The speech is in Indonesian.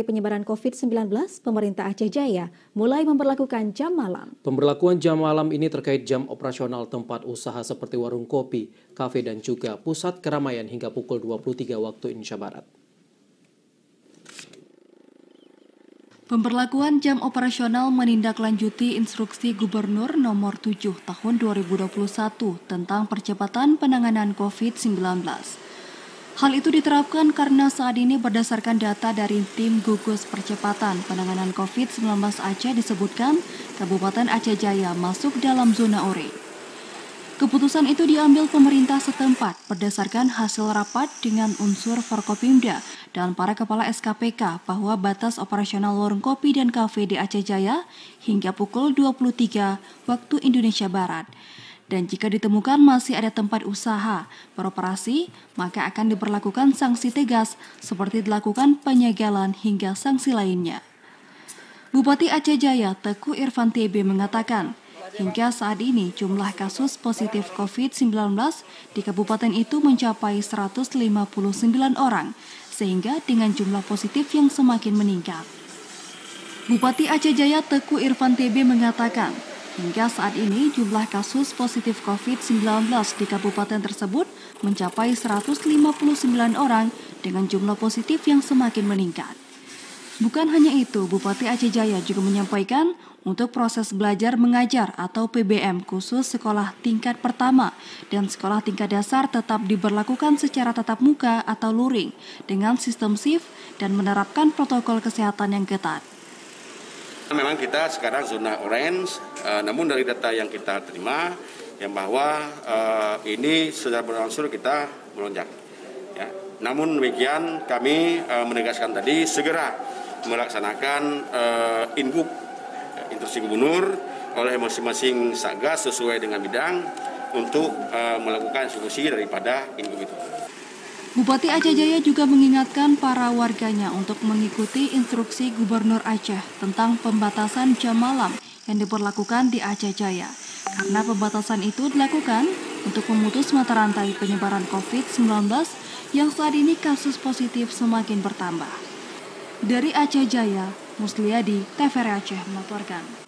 Penyebaran COVID-19, pemerintah Aceh Jaya mulai memberlakukan jam malam. Pemberlakuan jam malam ini terkait jam operasional tempat usaha seperti warung kopi, kafe, dan juga pusat keramaian hingga pukul 23 waktu Indonesia Barat. Pemberlakuan jam operasional menindaklanjuti instruksi Gubernur nomor 7 tahun 2021 tentang percepatan penanganan COVID-19. Hal itu diterapkan karena saat ini berdasarkan data dari tim gugus percepatan penanganan COVID-19 Aceh disebutkan Kabupaten Aceh Jaya masuk dalam zona oranye. Keputusan itu diambil pemerintah setempat berdasarkan hasil rapat dengan unsur Forkopimda dan para kepala SKPK bahwa batas operasional warung kopi dan kafe di Aceh Jaya hingga pukul 23 waktu Indonesia Barat. Dan jika ditemukan masih ada tempat usaha beroperasi, maka akan diberlakukan sanksi tegas seperti dilakukan penyegelan hingga sanksi lainnya. Bupati Aceh Jaya Teguh Irfan TB mengatakan, hingga saat ini jumlah kasus positif COVID-19 di kabupaten itu mencapai 159 orang, sehingga dengan jumlah positif yang semakin meningkat. Bupati Aceh Jaya Teguh Irfan TB mengatakan, hingga saat ini jumlah kasus positif COVID-19 di kabupaten tersebut mencapai 159 orang dengan jumlah positif yang semakin meningkat. Bukan hanya itu, Bupati Aceh Jaya juga menyampaikan untuk proses belajar mengajar atau PBM khusus sekolah tingkat pertama dan sekolah tingkat dasar tetap diberlakukan secara tatap muka atau luring dengan sistem shift dan menerapkan protokol kesehatan yang ketat. Memang kita sekarang zona orange, namun dari data yang kita terima, yang bahwa ini sudah berangsur kita melonjak. Ya. Namun demikian kami menegaskan tadi segera melaksanakan ingup instruksi gubernur oleh masing-masing satgas sesuai dengan bidang untuk melakukan eksekusi daripada ingup itu. Bupati Aceh Jaya juga mengingatkan para warganya untuk mengikuti instruksi Gubernur Aceh tentang pembatasan jam malam yang diberlakukan di Aceh Jaya. Karena pembatasan itu dilakukan untuk memutus mata rantai penyebaran COVID-19 yang saat ini kasus positif semakin bertambah. Dari Aceh Jaya, Musliadi, TVRI Aceh melaporkan.